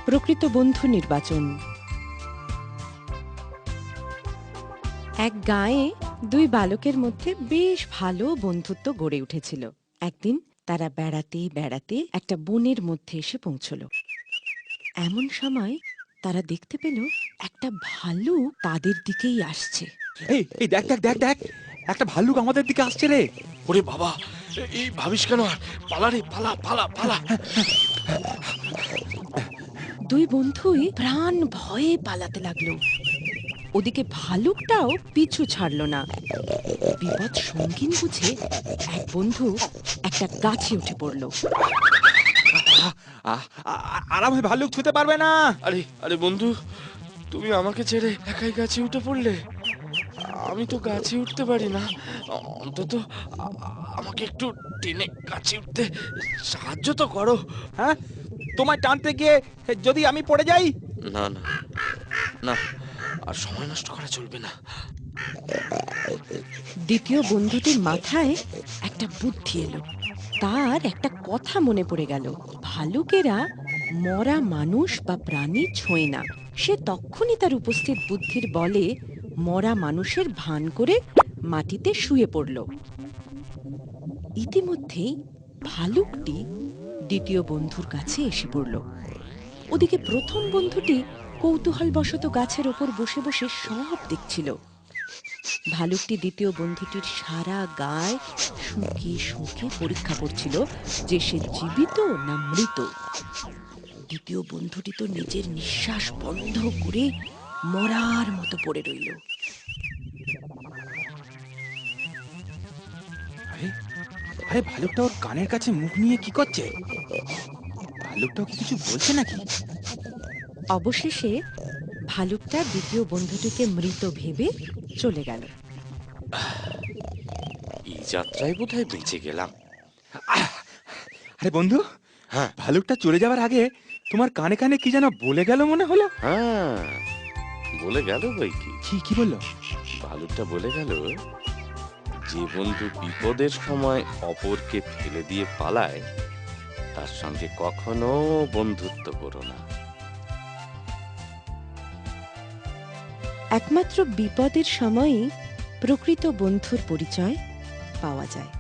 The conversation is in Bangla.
প্রকৃত বন্ধু নির্বাচন। এক গাঁয়ে দুই বালকের মধ্যে বেশ ভালো বন্ধুত্ব গড়ে উঠেছিল। একদিন তারা বেড়াতে বেড়াতে একটা বনের মধ্যে এসে পৌঁছল। এমন সময় তারা দেখতে পেল একটা ভালুক তাদের দিকেই আসছে। এই এই দেখ দেখ দেখ দেখ, একটা ভাল্লুক আমাদের দিকে আসছে রে। ওরে বাবা, এই ভাবিস কেন? পালা রে, পালা পালা পালা। দুই বন্ধুই প্রাণ ভয়ে পালাতে লাগলো। ওদিকে ভালুকটাও পিছু ছাড়ল না। বিপদ সঙ্গীন বুঝে এক বন্ধু একটা গাছে উঠে পড়ল। আর আমি ভাল্লুক ছুতে পারবে না। আরে আরে বন্ধু, তুমি আমাকে ছেড়ে একাই গাছে উঠে পড়লে। আমি তো গাছে উঠতে পারি না, অন্তত আমাকে একটু টেনে গাছে উঠতে সাহায্য তো করো। হ্যাঁ, তোমায় টানতে গিয়ে যদি আমি পড়ে যাই? না না না, আর সময় নষ্ট করা চলবে না। দ্বিতীয় বন্ধুটির মাথায় একটা বুদ্ধি এলো। তার একটা কথা মনে পড়ে গেল, ভালুকেরা মরা মানুষ বা প্রাণী ছোঁয় না। সে তখনই তার উপস্থিত বুদ্ধির বলে মরা মানুষের ভান করে মাটিতে শুয়ে পড়ল। ইতিমধ্যেই ভালুকটি দ্বিতীয় বন্ধুর কাছে এসে পড়ল। ওদিকে প্রথম বন্ধুটি কৌতূহলবশত গাছের ওপর বসে বসে সব দেখছিল। ভালুকটি দ্বিতীয় বন্ধুটির সারা গায়ে শুঁকে শুঁকে পরীক্ষা করছিল যে সে জীবিত না মৃত। দ্বিতীয় বন্ধুটি তো নিজের নিঃশ্বাস বন্ধ করে মরার মতো পড়ে রইল। আরে আরে, ভালুকটা ওর কানের কাছে মুখ নিয়ে কি করছে? ভালুকটাও কি কিছু বলছে নাকি? অবশেষে ভালুকটা দ্বিতীয় বন্ধুটিকে মৃত ভেবে চলে গেল। এই যাত্রায় বোধহয় বেঁচে গেলাম। আরে বন্ধু, হ্যাঁ ভালুকটা চলে যাওয়ার আগে তোমার কানে কানে কি যেন বলে গেল মনে হলো। হ্যাঁ, বলে গেল বই কি। কি কি বললো? ভালুকটা বলে গেল, যে বন্ধু বিপদের সময় অপরকে ফেলে দিয়ে পালায় তার সঙ্গে কখনো বন্ধুত্ব করো না। একমাত্র বিপদের সময়ই প্রকৃত বন্ধুর পরিচয় পাওয়া যায়।